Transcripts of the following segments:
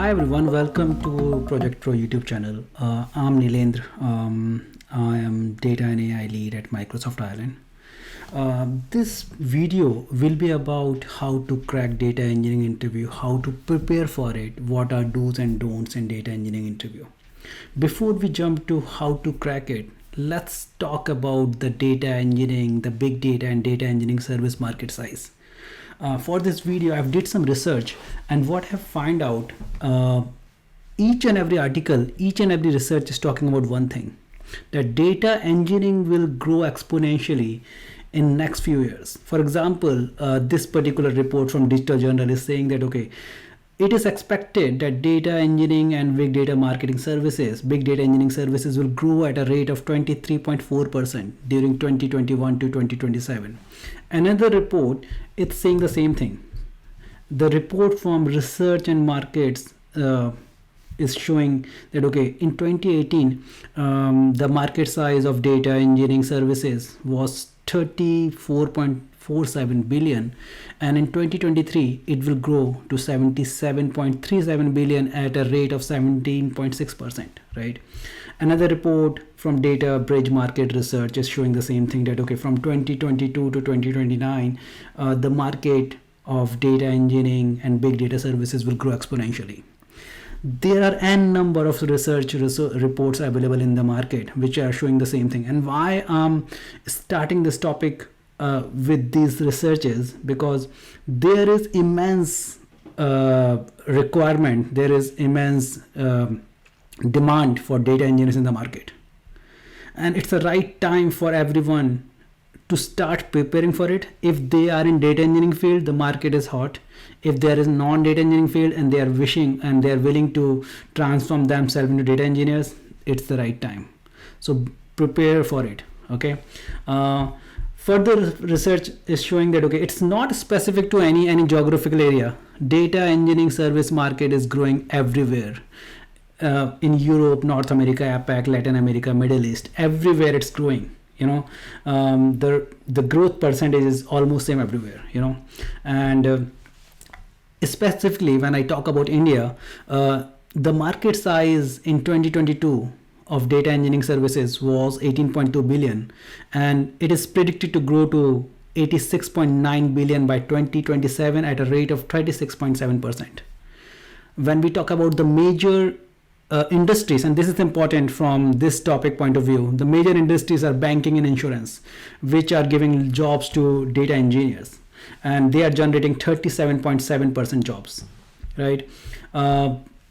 Hi everyone, welcome to Project Pro YouTube channel. I'm Nilendra. I am Data and AI Lead at Microsoft Ireland. This video will be about how to crack data engineering interview, how to prepare for it, what are do's and don'ts in data engineering interview. Before we jump to how to crack it, let's talk about the data engineering, the big data and data engineering service market size. For this video, I've did some research, and what I've found out, each and every article, each and every research is talking about one thing, that data engineering will grow exponentially in next few years. For example, this particular report from Digital Journal is saying that, okay, it is expected that data engineering and big data marketing services, big data engineering services will grow at a rate of 23.4% during 2021 to 2027. Another report, it's saying the same thing. The report from Research and Markets is showing that, okay, in 2018, the market size of data engineering services was 34.47 billion, and in 2023 it will grow to 77.37 billion at a rate of 17.6%, right? Another report from Data Bridge Market Research is showing the same thing, that okay, from 2022 to 2029 the market of data engineering and big data services will grow exponentially. There are n number of research reports available in the market which are showing the same thing. And why I'm starting this topic with these researches, because there is immense requirement, there is immense demand for data engineers in the market, and it's the right time for everyone to start preparing for it. If they are in data engineering field, the market is hot. If there is non-data engineering field and they are wishing and they are willing to transform themselves into data engineers, it's the right time. So prepare for it. Okay. Further research is showing that, okay, it's not specific to any geographical area. Data engineering service market is growing everywhere. In Europe, North America, APAC, Latin America, Middle East, everywhere it's growing. The growth percentage is almost same everywhere, and specifically when I talk about India, the market size in 2022 of data engineering services was 18.2 billion, and it is predicted to grow to 86.9 billion by 2027 at a rate of 36.7%. When we talk about the major industries, and this is important from this topic point of view, the major industries are banking and insurance, which are giving jobs to data engineers, and they are generating 37.7% jobs, right?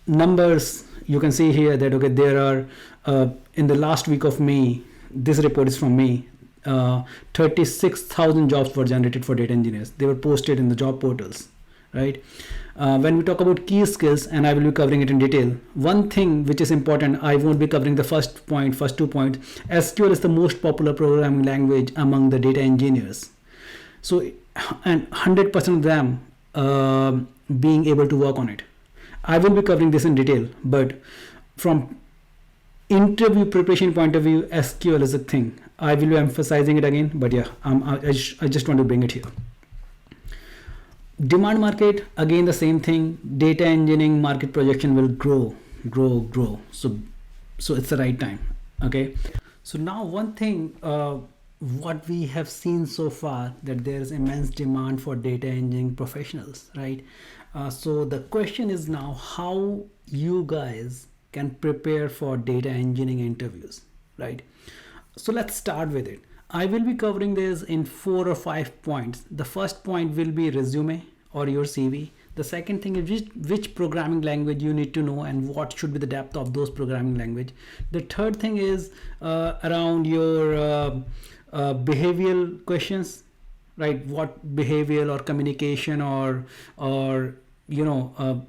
Numbers you can see here that, okay, there are in the last week of May, this report is from May, 36,000 jobs were generated for data engineers. They were posted in the job portals, right? When we talk about key skills, and I will be covering it in detail, one thing which is important, I won't be covering the first 2 points. SQL is the most popular programming language among the data engineers. So, and 100% of them being able to work on it. I will be covering this in detail, but from interview preparation point of view, SQL is a thing. I will be emphasizing it again, but yeah, I just want to bring it here. Demand market, again the same thing. Data engineering market projection will grow. So it's the right time. Okay. So now one thing, what we have seen so far, that there is immense demand for data engineering professionals, right? So the question is now how you guys can prepare for data engineering interviews, right? So let's start with it. I will be covering this in 4 or 5 points. The first point will be resume or your CV. The second thing is which programming language you need to know and what should be the depth of those programming language. The third thing is around your behavioral questions, right? What behavioral or communication or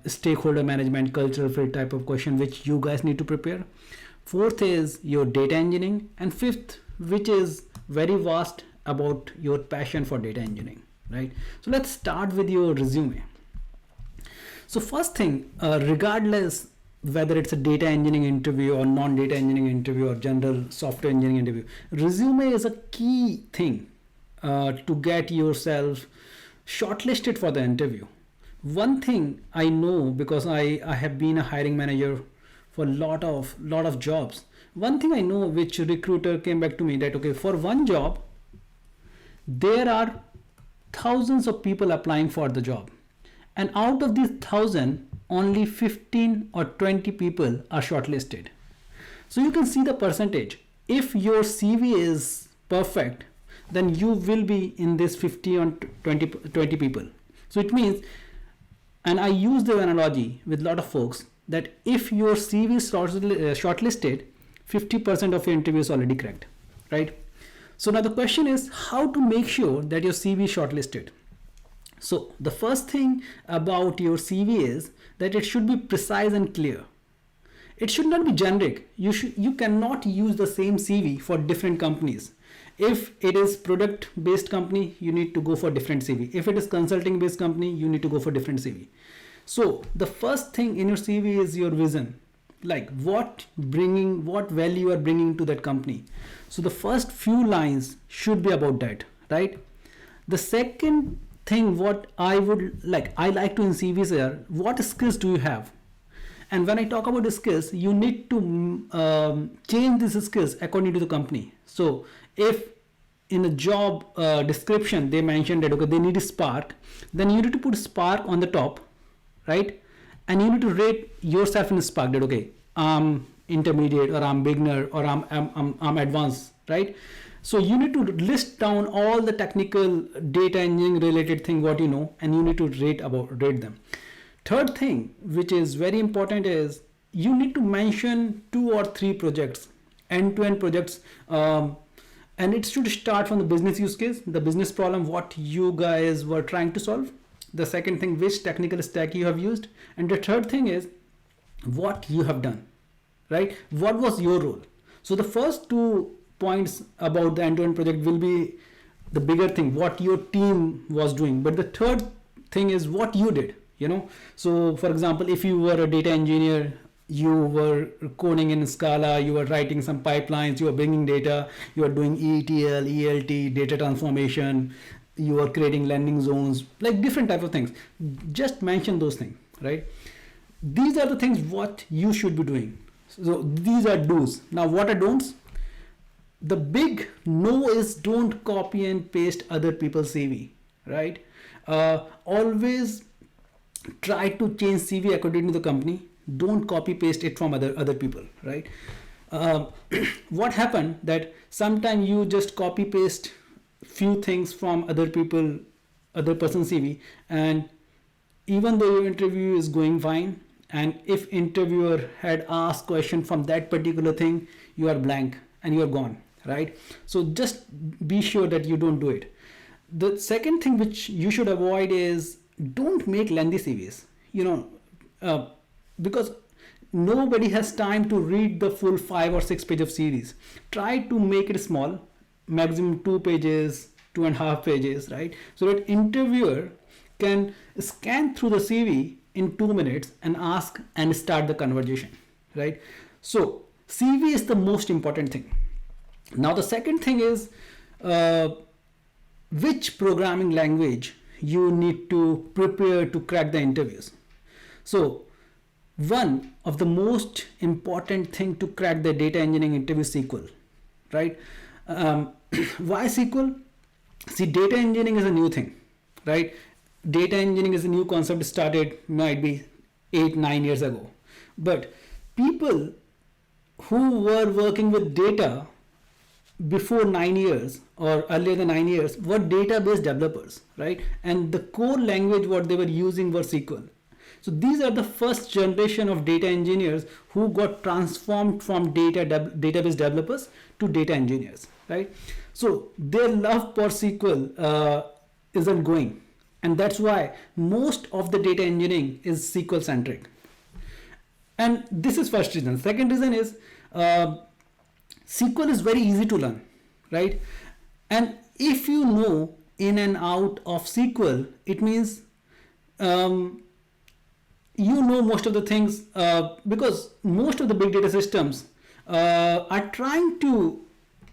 stakeholder management, cultural fit type of question which you guys need to prepare. Fourth is your data engineering, and fifth, which is very vast, about your passion for data engineering, right? So let's start with your resume. So first thing, regardless whether it's a data engineering interview or non-data engineering interview or general software engineering interview, resume is a key thing to get yourself shortlisted for the interview. One thing I know, because I have been a hiring manager for lot of jobs. One thing I know, which recruiter came back to me, that okay, for one job there are thousands of people applying for the job, and out of these thousand only 15 or 20 people are shortlisted. So you can see the percentage. If your CV is perfect, then you will be in this 50 or 20 people. So it means, and I use the analogy with a lot of folks, that if your CV is shortlisted, 50% of your interview is already cracked, right? So now the question is how to make sure that your CV is shortlisted. So the first thing about your CV is that it should be precise and clear. It should not be generic. You cannot use the same CV for different companies. If it is product based company, you need to go for different CV. If it is consulting based company, you need to go for different CV. So the first thing in your CV is your vision, like what value you are bringing to that company. So the first few lines should be about that, right? The second thing what I like to in CVs are, what skills do you have? And when I talk about the skills, you need to change these skills according to the company. So if in a job description they mentioned that okay, they need a Spark, then you need to put Spark on the top, right? And you need to rate yourself in Spark, that okay, I'm intermediate, or I'm beginner, or I'm advanced, right? So you need to list down all the technical data engineering related thing what you know, and you need to rate them. Third thing, which is very important, is you need to mention 2 or 3 projects, end-to-end projects, and it should start from the business use case, the business problem, what you guys were trying to solve. The second thing, which technical stack you have used, and the third thing is what you have done, right? What was your role? So the first 2 points about the end-to-end project will be the bigger thing, what your team was doing, but the third thing is what you did. So for example, if you were a data engineer, you were coding in Scala, you were writing some pipelines, you were bringing data, you are doing ETL, ELT, data transformation, you are creating landing zones, like different type of things. Just mention those things, right? These are the things what you should be doing. So these are do's. Now what are don'ts? The big no is don't copy and paste other people's CV, right? Always try to change CV according to the company. Don't copy paste it from other people, right? What happened that sometimes you just copy paste few things from other person's CV, and even though your interview is going fine, and if interviewer had asked question from that particular thing, you are blank and you are gone, right? So just be sure that you don't do it. The second thing which you should avoid is don't make lengthy CVs, because nobody has time to read the full 5 or 6 page of series. Try to make it small, maximum 2 pages, 2.5 pages, right? So that interviewer can scan through the CV in 2 minutes and ask and start the conversation, right? So CV is the most important thing. Now the second thing is which programming language you need to prepare to crack the interviews. So one of the most important thing to crack the data engineering interview is SQL, right? Why SQL? See, data engineering is a new thing, right? Data engineering is a new concept, started might be 8-9 years ago, but people who were working with data before 9 years or earlier than 9 years were database developers, right? And the core language what they were using was SQL. So these are the first generation of data engineers who got transformed from database developers to data engineers, right? So their love for SQL isn't going, and that's why most of the data engineering is SQL centric. And this is first reason. Second reason is SQL is very easy to learn, right? And if you know in and out of SQL, it means you know most of the things, because most of the big data systems are trying to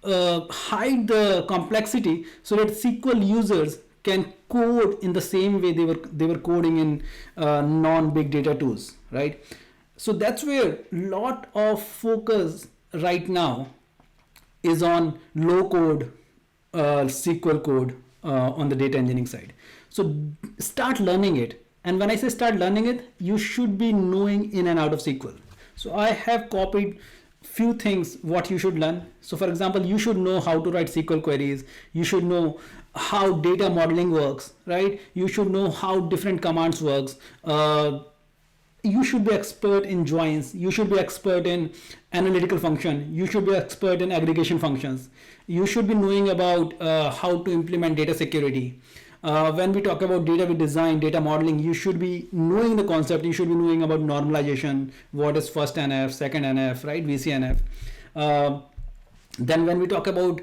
hide the complexity so that SQL users can code in the same way they were coding in non big data tools, right? So that's where lot of focus right now is on low code SQL code on the data engineering side. So start learning it. And when I say start learning it, you should be knowing in and out of SQL. So I have copied few things what you should learn. So for example, you should know how to write SQL queries. You should know how data modeling works, right? You should know how different commands works. You should be expert in joins. You should be expert in analytical function. You should be expert in aggregation functions. You should be knowing about how to implement data security. When we talk about data with design, data modeling, you should be knowing the concept. You should be knowing about normalization. What is first NF, second NF, right? VCNF. Then when we talk about,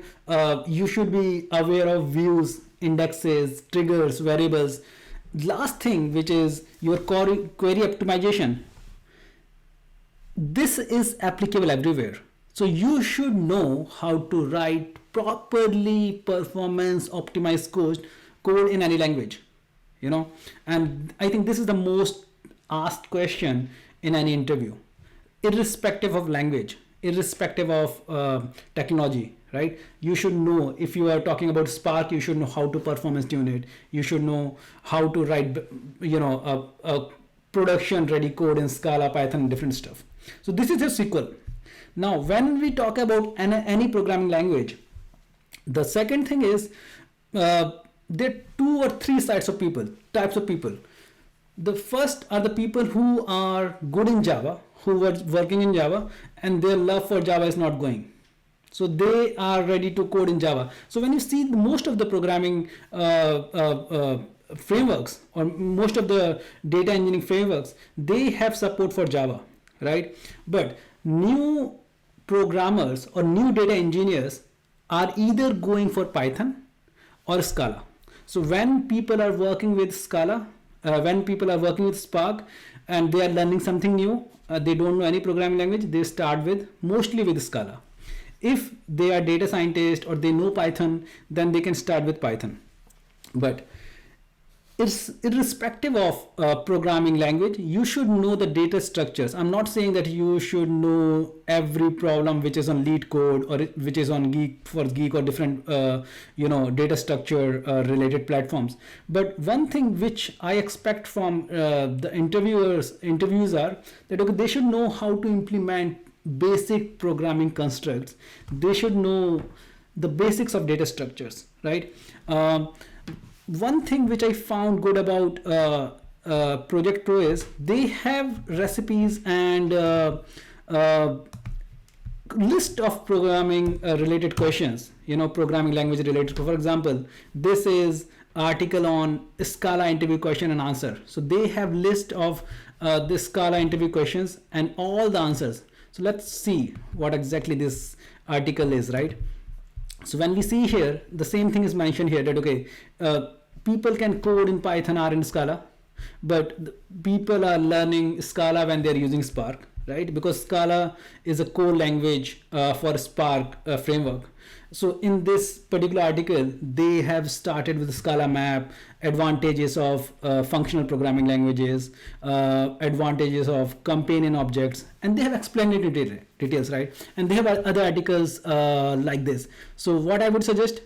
you should be aware of views, indexes, triggers, variables. Last thing, which is your query optimization. This is applicable everywhere. So you should know how to write properly performance optimized code in any language, you know. And I think this is the most asked question in any interview, irrespective of language, irrespective of technology, right? You should know, if you are talking about Spark, you should know how to performance tune it. You should know how to write, you know, a production ready code in Scala, Python, different stuff. So this is just SQL. Now, when we talk about any programming language, the second thing is there are 2 or 3 types of people. The first are the people who are good in Java, who were working in Java, and their love for Java is not going. So they are ready to code in Java. So when you see most of the programming frameworks, or most of the data engineering frameworks, they have support for Java, right? But new programmers or new data engineers are either going for Python or Scala. So when people are working with Scala, when people are working with Spark and they are learning something new, they don't know any programming language, they start with mostly with Scala. If they are data scientists or they know Python, then they can start with Python. But it's irrespective of programming language, you should know the data structures. I'm not saying that you should know every problem which is on lead code or which is on Geek or different you know, data structure related platforms. But one thing which I expect from the interviews are that, okay, they should know how to implement basic programming constructs. They should know the basics of data structures, right? One thing which I found good about Project Pro is they have recipes and list of programming related questions, you know, programming language related. For example, this is article on Scala interview question and answer. So they have list of the Scala interview questions and all the answers. So let's see what exactly this article is, right? So when we see here, the same thing is mentioned here that, okay, people can code in Python or in Scala, but people are learning Scala when they're using Spark, right? Because Scala is a core language for Spark framework. So in this particular article, they have started with Scala map, advantages of functional programming languages, advantages of companion objects, and they have explained it in details, right? And they have other articles like this. So what I would suggest,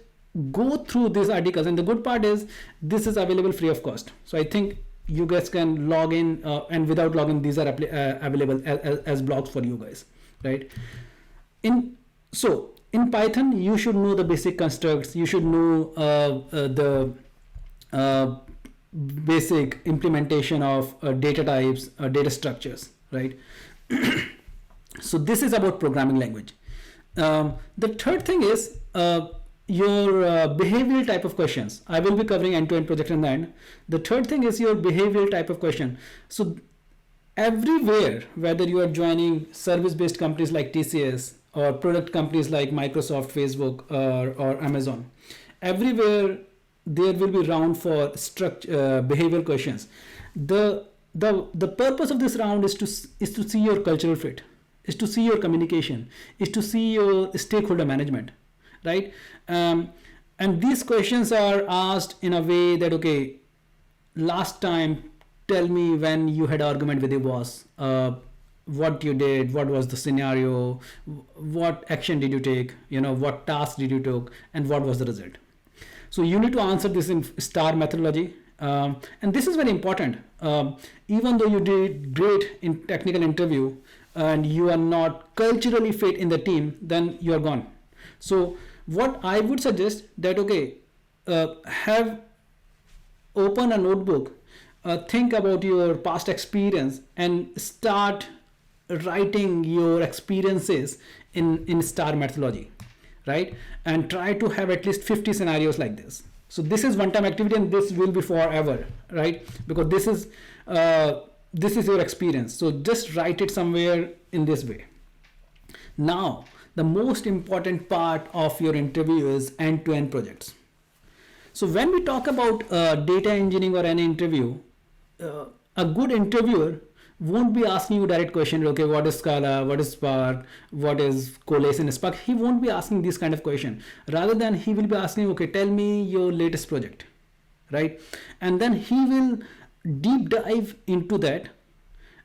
go through these articles, and the good part is this is available free of cost. So I think you guys can log in, and without login, these are available as blogs for you guys, right? In Python, you should know the basic constructs. You should know the basic implementation of data types, data structures, right? So this is about programming language. The third thing is your behavioral type of questions. I will be covering end-to-end project in the end. The third thing is your behavioral type of question. So everywhere, whether you are joining service-based companies like TCS or product companies like Microsoft, Facebook, or Amazon, everywhere there will be round for behavioral questions. The purpose of this round is to see your cultural fit, is to see your communication, is to see your stakeholder management, right? And these questions are asked in a way that, okay, last time, tell me when you had argument with your boss, what you did, what was the scenario, what action did you take, what task did you took, and what was the result. So you need to answer this in STAR methodology. And this is very important. Even though you did great in technical interview and you are not culturally fit in the team, then you are gone. So what I would suggest that, okay, have open a notebook, think about your past experience and start writing your experiences in STAR methodology, right? And try to have at least 50 scenarios like this. So this is one-time activity, and this will be forever, right? Because this is your experience. So just write it somewhere in this way. Now, the most important part of your interview is end-to-end projects. So when we talk about data engineering or any interview, a good interviewer won't be asking you direct question, okay, what is Scala, what is Spark, what is Coalesce in Spark. He won't be asking this kind of question. Rather than he will be asking, okay, tell me your latest project, right? And then he will deep dive into that,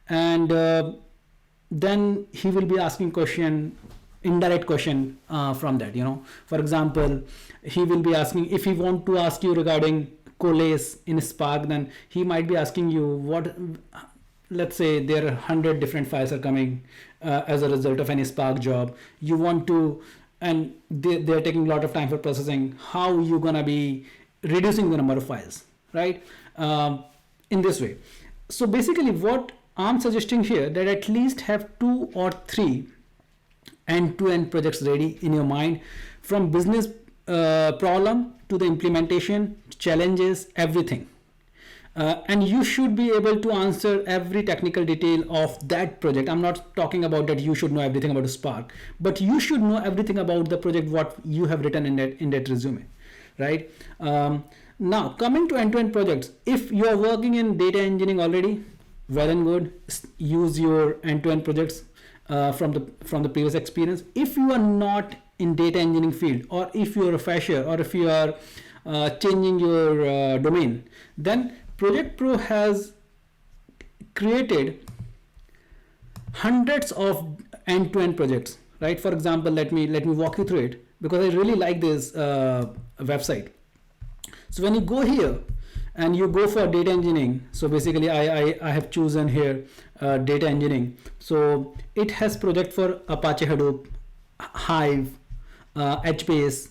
and then he will be asking indirect question from that. For example, he will be asking, if he want to ask you regarding Coalesce in Spark, then he might be asking you let's say there are 100 different files are coming as a result of any Spark job. You want to, and they're taking a lot of time for processing. How you gonna be reducing the number of files, right? In this way. So basically what I'm suggesting here, that at least have 2 or 3 end-to-end projects ready in your mind, from business problem to the implementation, challenges, everything. And you should be able to answer every technical detail of that project. I'm not talking about that you should know everything about Spark, but you should know everything about the project, what you have written in that resume, right? Now, coming to end-to-end projects, if you are working in data engineering already, well and good, use your end-to-end projects from the previous experience. If you are not in data engineering field, or if you are a fresher, or if you are changing your domain, then Project Pro has created hundreds of end-to-end projects, right? For example, let me walk you through it, because I really like this website. So when you go here and you go for data engineering, so basically I have chosen here data engineering. So it has project for Apache Hadoop, Hive, HBase,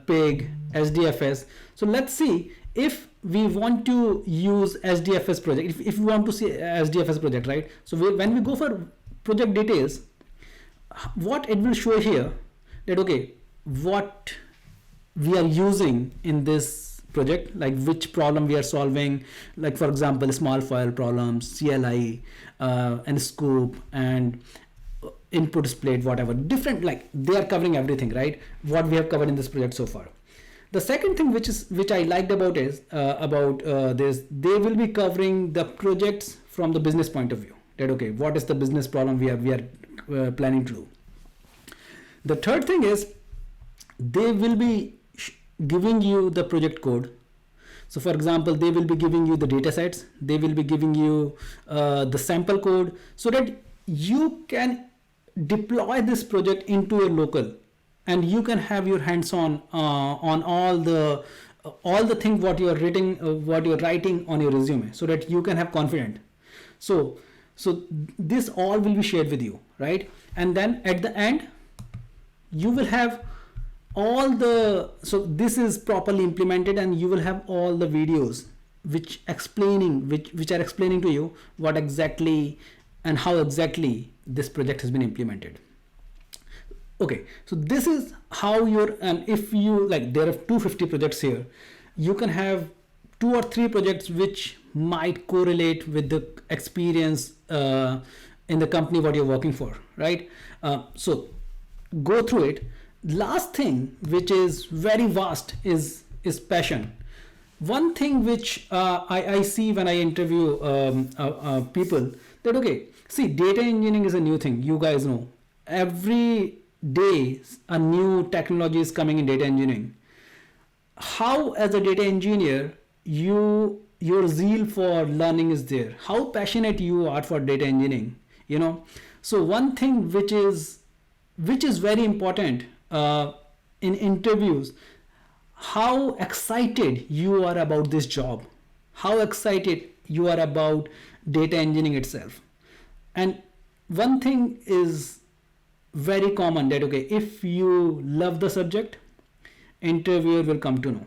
Pig, SDFS. So let's see if we want to use SDFS project, if we want to see SDFS project, right? So when we go for project details, what it will show here, that okay, what we are using in this project, like which problem we are solving, like for example, small file problems, CLI, and scope, and input split, whatever, different, like they are covering everything, right? What we have covered in this project so far. The second thing which I liked about is this, they will be covering the projects from the business point of view, that okay, what is the business problem we are planning to do. The third thing is they will be giving you the project code. So for example, they will be giving you the data sets, they will be giving you the sample code, so that you can deploy this project into your local, and you can have your hands on all the things what you are writing on your resume, so that you can have confidence. So this all will be shared with you, right? And then at the end you will have so this is properly implemented, and you will have all the videos which are explaining to you what exactly and how exactly this project has been implemented. Okay, so this is how and if you like, there are 250 projects here, you can have 2 or 3 projects which might correlate with the experience in the company what you're working for, right? So go through it. Last thing, which is very vast, is passion. One thing which I see when I interview people, that okay, see, data engineering is a new thing, you guys know. Every day a new technology is coming in data engineering. how as a data engineer your zeal for learning is there, how passionate you are for data engineering, you know. So one thing which is very important in interviews, how excited you are about this job, how excited you are about data engineering itself. And one thing is very common, that okay, if you love the subject, interviewer will come to know,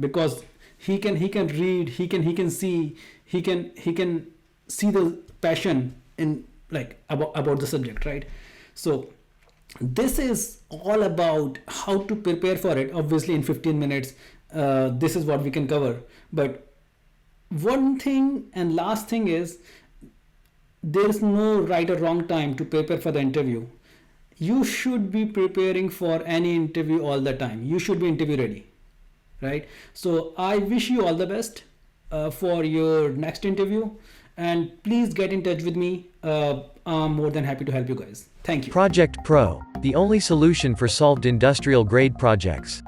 because he can read, he can see, he can see the passion in, like, about the subject, right? So this is all about how to prepare for it. Obviously in 15 minutes this is what we can cover, but one thing and last thing is, there is no right or wrong time to prepare for the interview. You should be preparing for any interview all the time. You should be interview ready, right? So I wish you all the best for your next interview, and please get in touch with me. I'm more than happy to help you guys. Thank you. Project Pro, the only solution for solved industrial grade projects.